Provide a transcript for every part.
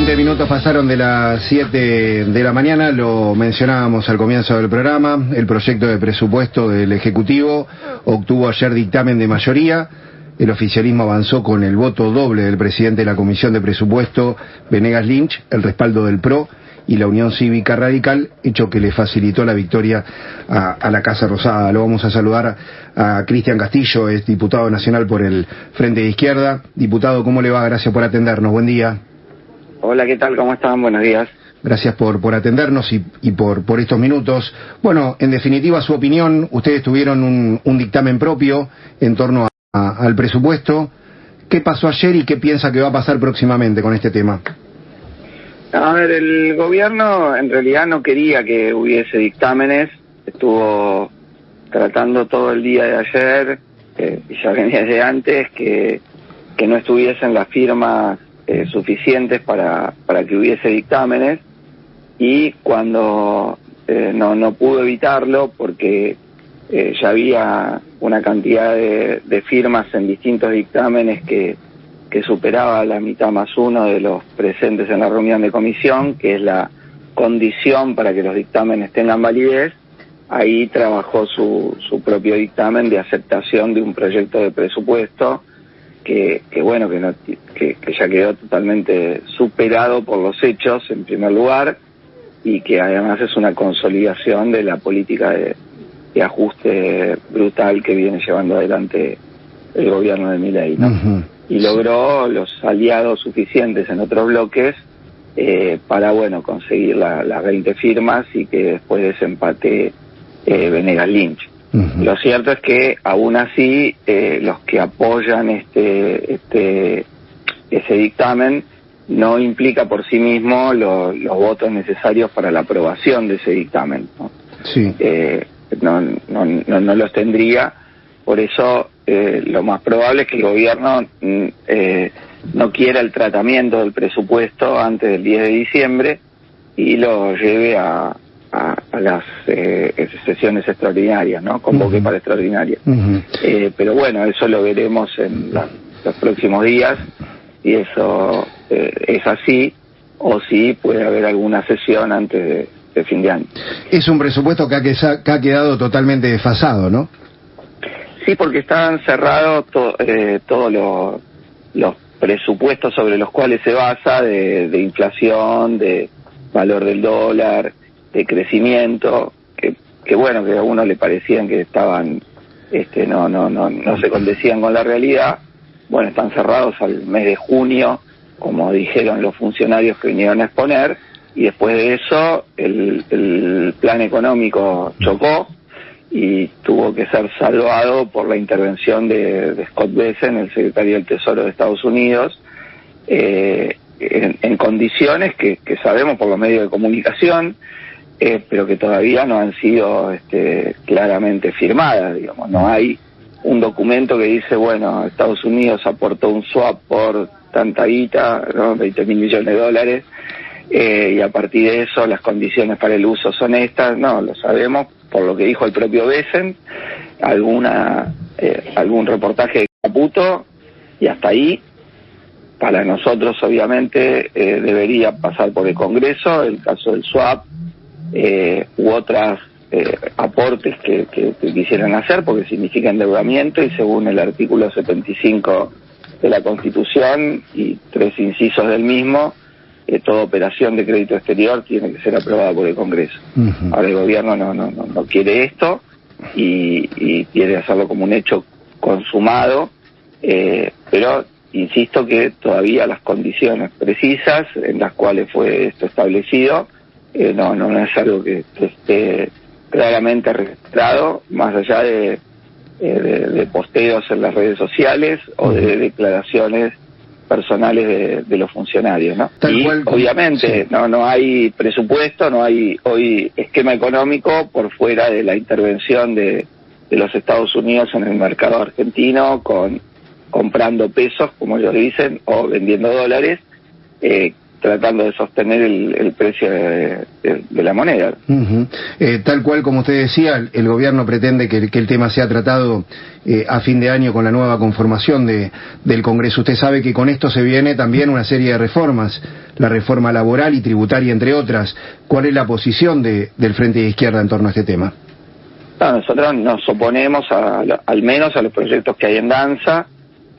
20 minutos pasaron de las 7 de la mañana, lo mencionábamos al comienzo del programa, el proyecto de presupuesto del Ejecutivo obtuvo ayer dictamen de mayoría, el oficialismo avanzó con el voto doble del presidente de la Comisión de Presupuesto, Venegas Lynch, el respaldo del PRO y la Unión Cívica Radical, hecho que le facilitó la victoria a la Casa Rosada. Lo vamos a saludar a Cristian Castillo, es diputado nacional por el Frente de Izquierda. Diputado, ¿cómo le va? Gracias por atendernos, buen día. Hola, ¿qué tal? ¿Cómo están? Buenos días. Gracias por atendernos y por estos minutos. Bueno, en definitiva, su opinión, ustedes tuvieron un dictamen propio en torno al presupuesto. ¿Qué pasó ayer y qué piensa que va a pasar próximamente con este tema? A ver, el gobierno en realidad no quería que hubiese dictámenes, estuvo tratando todo el día de ayer, y ya venía de antes, que no estuviesen las firmas suficientes para que hubiese dictámenes, y cuando no pudo evitarlo porque ya había una cantidad de firmas en distintos dictámenes que superaba la mitad más uno de los presentes en la reunión de comisión, que es la condición para que los dictámenes tengan validez. Ahí trabajó su propio dictamen de aceptación de un proyecto de presupuesto que ya quedó totalmente superado por los hechos en primer lugar, y que además es una consolidación de la política de ajuste brutal que viene llevando adelante el gobierno de Milei, ¿no? Uh-huh. Y logró los aliados suficientes en otros bloques para conseguir las 20 firmas y que después desempate Venegas Lynch. Uh-huh. Lo cierto es que aún así los que apoyan ese dictamen no implica por sí mismo los votos necesarios para la aprobación de ese dictamen, ¿no? Sí. No los tendría. Por eso lo más probable es que el gobierno no quiera el tratamiento del presupuesto antes del 10 de diciembre y lo lleve a las sesiones extraordinarias, ¿no? Convoque uh-huh. para extraordinarias. Uh-huh. Pero bueno, eso lo veremos en los próximos días, y eso es así, o si puede haber alguna sesión antes de fin de año. Es un presupuesto que ha quedado totalmente desfasado, ¿no? Sí, porque están cerrados todos los presupuestos sobre los cuales se basa, de inflación, de valor del dólar, de crecimiento, que a uno le parecían que estaban, no se condecían con la realidad. Bueno, están cerrados al mes de junio, como dijeron los funcionarios que vinieron a exponer, y después de eso el plan económico chocó y tuvo que ser salvado por la intervención de Scott Bessent, el secretario del Tesoro de Estados Unidos, en condiciones que sabemos por los medios de comunicación, pero que todavía no han sido claramente firmadas, digamos. No hay un documento que dice, Estados Unidos aportó un swap por tanta guita, ¿no? 20.000 millones de dólares, y a partir de eso las condiciones para el uso son estas. No, lo sabemos por lo que dijo el propio Bessent, algún reportaje de Caputo, y hasta ahí. Para nosotros, obviamente, debería pasar por el Congreso el caso del swap, u otras aportes que quisieran hacer, porque significa endeudamiento, y según el artículo 75 de la Constitución y 3 incisos del mismo, toda operación de crédito exterior tiene que ser aprobada por el Congreso. Uh-huh. Ahora el gobierno no quiere esto y quiere hacerlo como un hecho consumado, pero insisto que todavía las condiciones precisas en las cuales fue esto establecido no es algo que esté claramente registrado, más allá de posteos en las redes sociales o de declaraciones personales de los funcionarios, ¿no? Y obviamente sí. no hay presupuesto, no hay hoy esquema económico por fuera de la intervención de los Estados Unidos en el mercado argentino, comprando pesos, como ellos dicen, o vendiendo dólares, tratando de sostener el precio de la moneda. Tal cual como usted decía, el gobierno pretende que el tema sea tratado a fin de año con la nueva conformación del Congreso. Usted sabe que con esto se viene también una serie de reformas, la reforma laboral y tributaria, entre otras. ¿Cuál es la posición del Frente de Izquierda en torno a este tema? No, nosotros nos oponemos al menos a los proyectos que hay en danza.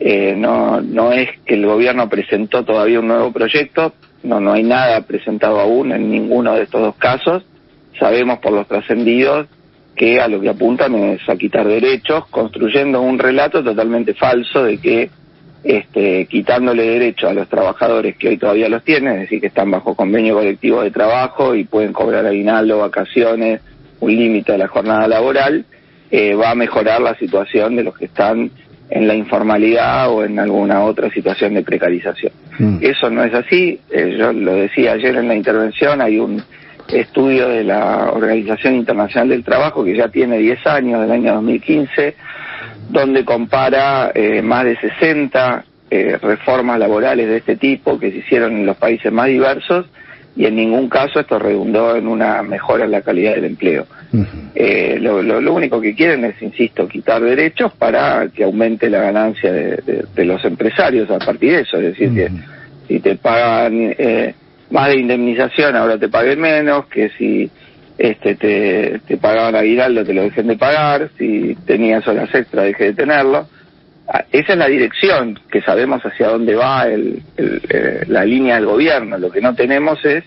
No es que el gobierno presentó todavía un nuevo proyecto, no hay nada presentado aún en ninguno de estos dos casos. Sabemos por los trascendidos que a lo que apuntan es a quitar derechos, construyendo un relato totalmente falso de que quitándole derechos a los trabajadores que hoy todavía los tienen, es decir, que están bajo convenio colectivo de trabajo y pueden cobrar aguinaldo, vacaciones, un límite de la jornada laboral, va a mejorar la situación de los que están en la informalidad o en alguna otra situación de precarización. Eso no es así. Yo lo decía ayer en la intervención, hay un estudio de la Organización Internacional del Trabajo que ya tiene 10 años, del año 2015, donde compara más de 60 reformas laborales de este tipo que se hicieron en los países más diversos, y en ningún caso esto redundó en una mejora en la calidad del empleo. Lo único que quieren es, insisto, quitar derechos para que aumente la ganancia de los empresarios a partir de eso. Es decir, que si te pagan más de indemnización, ahora te paguen menos, que si te pagaban aguinaldo te lo dejen de pagar, si tenías horas extra deje de tenerlo. Esa es la dirección, que sabemos hacia dónde va la línea del gobierno. Lo que no tenemos es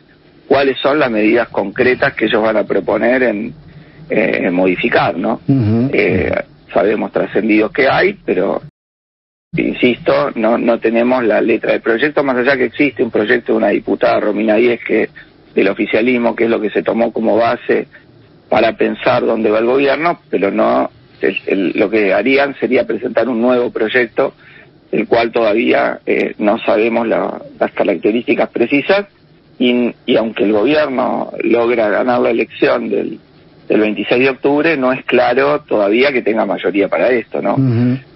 cuáles son las medidas concretas que ellos van a proponer en modificar, ¿no? Sabemos trascendidos que hay, pero insisto, no tenemos la letra del proyecto, más allá que existe un proyecto de una diputada, Romina Díez, que del oficialismo, que es lo que se tomó como base para pensar dónde va el gobierno, pero no. Lo que harían sería presentar un nuevo proyecto, el cual todavía no sabemos las características precisas, y aunque el gobierno logra ganar la elección del 26 de octubre, no es claro todavía que tenga mayoría para esto, ¿no?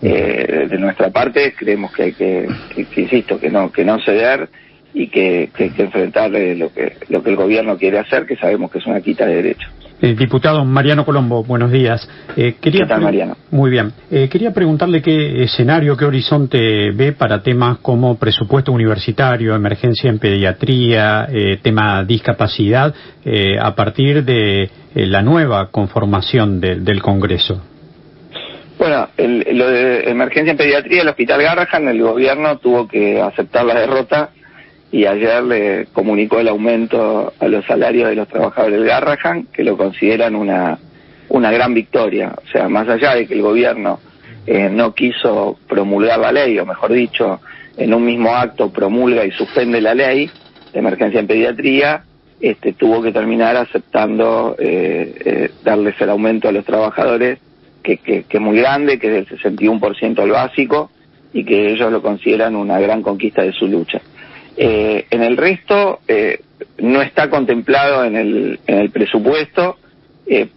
De nuestra parte creemos que hay que insisto, que no ceder y que enfrentar lo que el gobierno quiere hacer, que sabemos que es una quita de derechos. Diputado Mariano Colombo, buenos días. ¿Qué tal, Mariano? Muy bien. Quería preguntarle qué escenario, qué horizonte ve para temas como presupuesto universitario, emergencia en pediatría, tema discapacidad, a partir de la nueva conformación del Congreso. Bueno, lo de emergencia en pediatría, el Hospital Garrahan, el gobierno tuvo que aceptar la derrota y ayer le comunicó el aumento a los salarios de los trabajadores del Garrahan, que lo consideran una gran victoria. O sea, más allá de que el gobierno no quiso promulgar la ley, o mejor dicho, en un mismo acto promulga y suspende la ley de emergencia en pediatría, tuvo que terminar aceptando darles el aumento a los trabajadores, que es muy grande, que es del 61% al básico, y que ellos lo consideran una gran conquista de su lucha. En el resto no está contemplado en el presupuesto,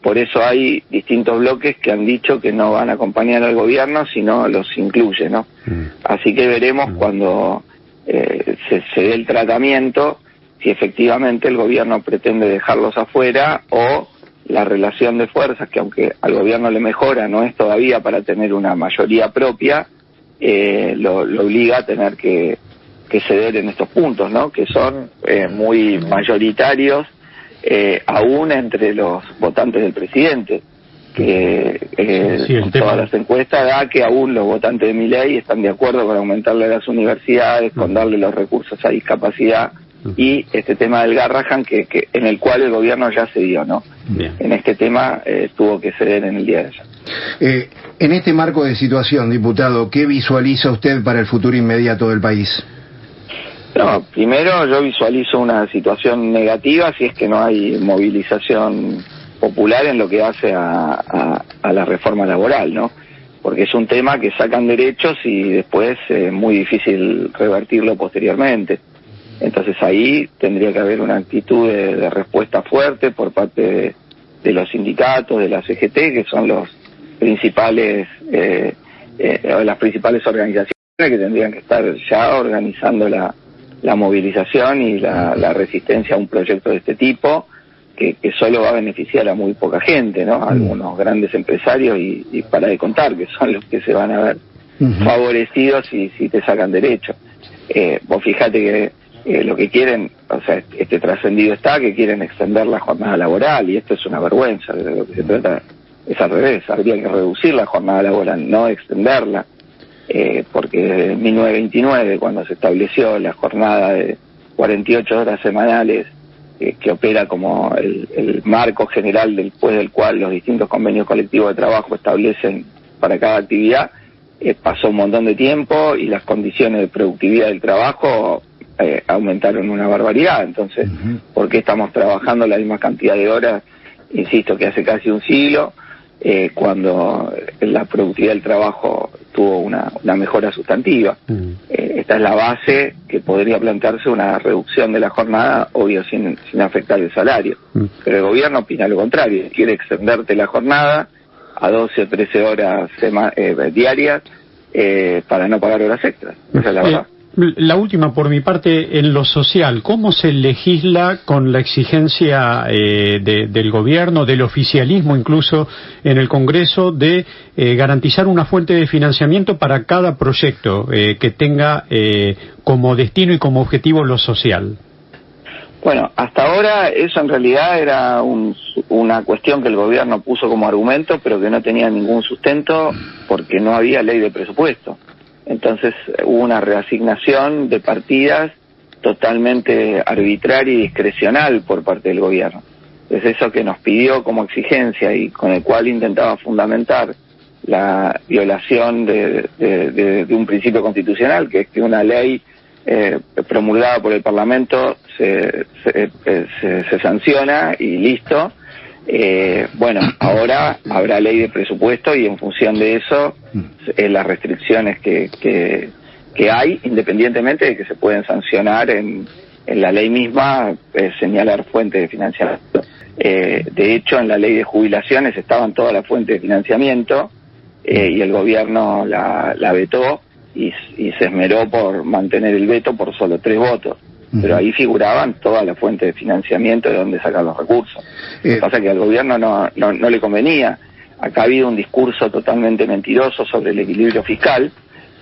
por eso hay distintos bloques que han dicho que no van a acompañar al gobierno, sino los incluye, ¿no? Así que veremos cuando se dé el tratamiento si efectivamente el gobierno pretende dejarlos afuera, o la relación de fuerzas, que aunque al gobierno le mejora, no es todavía para tener una mayoría propia, lo obliga a tener que ceder en estos puntos, ¿no? Que son muy mayoritarios, aún entre los votantes del presidente, que todas las encuestas da que aún los votantes de Milei están de acuerdo con aumentarle a las universidades, con darle los recursos a discapacidad, y este tema del Garrahan, que en el cual el gobierno ya cedió, ¿no? Bien. En este tema tuvo que ceder en el día de ayer. En este marco de situación, diputado, ¿qué visualiza usted para el futuro inmediato del país? No, primero yo visualizo una situación negativa si es que no hay movilización popular en lo que hace a la reforma laboral, ¿no? Porque es un tema que sacan derechos y después es muy difícil revertirlo posteriormente. Entonces ahí tendría que haber una actitud de respuesta fuerte por parte de los sindicatos, de la CGT, que son los principales las principales organizaciones que tendrían que estar ya organizando la la movilización y la resistencia a un proyecto de este tipo, que solo va a beneficiar a muy poca gente, ¿no? Algunos grandes empresarios y para de contar, que son los que se van a ver favorecidos si te sacan derechos. Vos fijate que lo que quieren, o sea, este trascendido está que quieren extender la jornada laboral, y esto es una vergüenza. De lo que se trata es al revés, habría que reducir la jornada laboral, no extenderla, porque desde 1929, cuando se estableció la jornada de 48 horas semanales, que opera como el marco general después del cual los distintos convenios colectivos de trabajo establecen para cada actividad, pasó un montón de tiempo y las condiciones de productividad del trabajo aumentaron una barbaridad. Entonces, ¿por qué estamos trabajando la misma cantidad de horas, insisto, que hace casi un siglo, cuando la productividad del trabajo tuvo una mejora sustantiva? Esta es la base que podría plantearse una reducción de la jornada, obvio sin afectar el salario. Pero el gobierno opina lo contrario, quiere extenderte la jornada a 12 o 13 horas diarias para no pagar horas extras. Esa es la verdad. La última por mi parte, en lo social, ¿cómo se legisla con la exigencia del gobierno, del oficialismo incluso en el Congreso, de garantizar una fuente de financiamiento para cada proyecto que tenga como destino y como objetivo lo social? Bueno, hasta ahora eso en realidad era una cuestión que el gobierno puso como argumento, pero que no tenía ningún sustento porque no había ley de presupuesto. Entonces hubo una reasignación de partidas totalmente arbitraria y discrecional por parte del gobierno. Es eso que nos pidió como exigencia y con el cual intentaba fundamentar la violación de un principio constitucional, que es que una ley promulgada por el Parlamento se sanciona y listo. Bueno, ahora habrá ley de presupuesto y en función de eso las restricciones que hay, independientemente de que se pueden sancionar en la ley misma, señalar fuentes de financiamiento. De hecho, en la ley de jubilaciones estaban todas las fuentes de financiamiento y el gobierno la vetó y se esmeró por mantener el veto por solo 3 votos. Pero ahí figuraban todas las fuentes de financiamiento de donde sacar los recursos. Lo que pasa es que al gobierno no le convenía. Acá ha habido un discurso totalmente mentiroso sobre el equilibrio fiscal,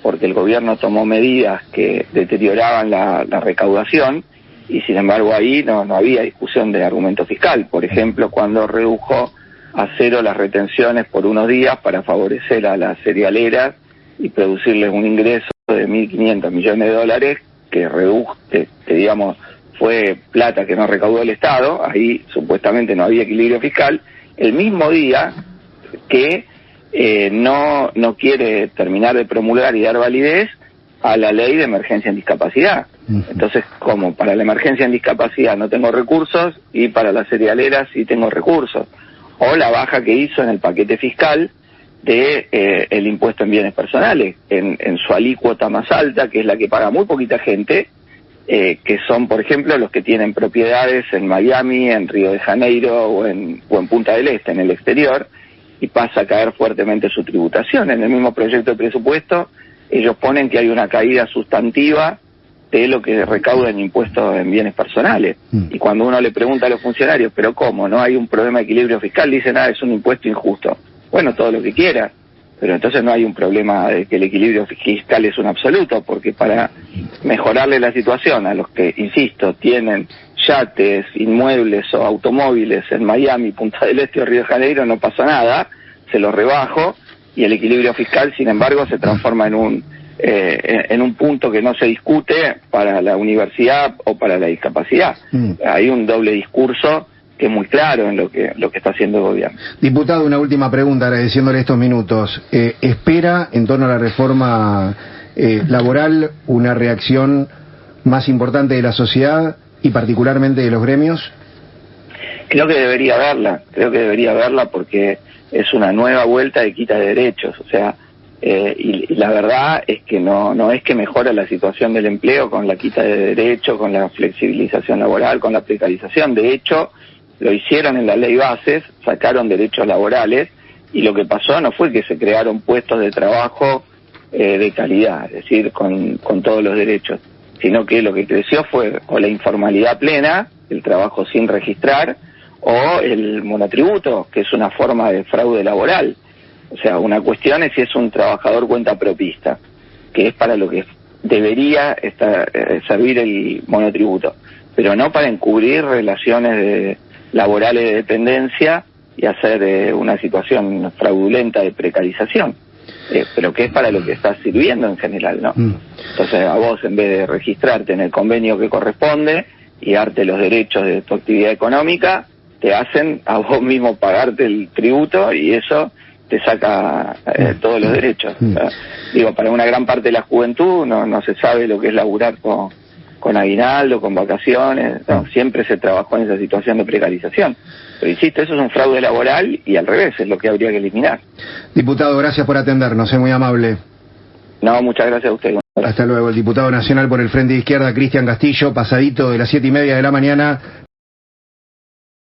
porque el gobierno tomó medidas que deterioraban la recaudación y sin embargo ahí no había discusión de argumento fiscal. Por ejemplo, cuando redujo a 0 las retenciones por unos días para favorecer a las cerealeras y producirles un ingreso de 1.500 millones de dólares, que digamos fue plata que no recaudó el Estado, ahí supuestamente no había equilibrio fiscal, el mismo día que no quiere terminar de promulgar y dar validez a la ley de emergencia en discapacidad. Entonces, como para la emergencia en discapacidad no tengo recursos y para las cerealeras sí tengo recursos, o la baja que hizo en el paquete fiscal de el impuesto en bienes personales, en su alícuota más alta, que es la que paga muy poquita gente, que son, por ejemplo, los que tienen propiedades en Miami, en Río de Janeiro o en Punta del Este, en el exterior, y pasa a caer fuertemente su tributación. En el mismo proyecto de presupuesto, ellos ponen que hay una caída sustantiva de lo que recauda en impuestos en bienes personales. Y cuando uno le pregunta a los funcionarios, ¿pero cómo? ¿No hay un problema de equilibrio fiscal? Dicen, es un impuesto injusto. Bueno, todo lo que quiera, pero entonces no hay un problema de que el equilibrio fiscal es un absoluto, porque para mejorarle la situación a los que, insisto, tienen yates, inmuebles o automóviles en Miami, Punta del Este o Río de Janeiro, no pasa nada, se los rebajo y el equilibrio fiscal, sin embargo, se transforma en un punto que no se discute para la universidad o para la discapacidad. Hay un doble discurso que es muy claro en lo que está haciendo el gobierno. Diputado, una última pregunta, agradeciéndole estos minutos. ¿Espera, en torno a la reforma laboral, una reacción más importante de la sociedad y particularmente de los gremios? Creo que debería haberla porque es una nueva vuelta de quita de derechos, o sea, y la verdad es que no es que mejora la situación del empleo con la quita de derechos, con la flexibilización laboral, con la precarización. De hecho, lo hicieron en la ley bases, sacaron derechos laborales y lo que pasó no fue que se crearon puestos de trabajo de calidad, es decir, con todos los derechos. sino que lo que creció fue o la informalidad plena, el trabajo sin registrar, o el monotributo, que es una forma de fraude laboral. O sea, una cuestión es si es un trabajador cuentapropista, que es para lo que debería servir el monotributo, pero no para encubrir relaciones laborales de dependencia y hacer una situación fraudulenta de precarización, pero que es para lo que está sirviendo en general, ¿no? Entonces a vos, en vez de registrarte en el convenio que corresponde y darte los derechos de tu actividad económica, te hacen a vos mismo pagarte el tributo y eso te saca todos los derechos. O sea, digo, para una gran parte de la juventud no se sabe lo que es laburar con aguinaldo, con vacaciones, no, siempre se trabajó en esa situación de precarización. Pero insisto, eso es un fraude laboral y al revés, es lo que habría que eliminar. Diputado, gracias por atendernos, es muy amable. No, muchas gracias a usted. Hasta luego. El diputado nacional por el Frente de Izquierda, Cristian Castillo, pasadito de las 7:30 de la mañana.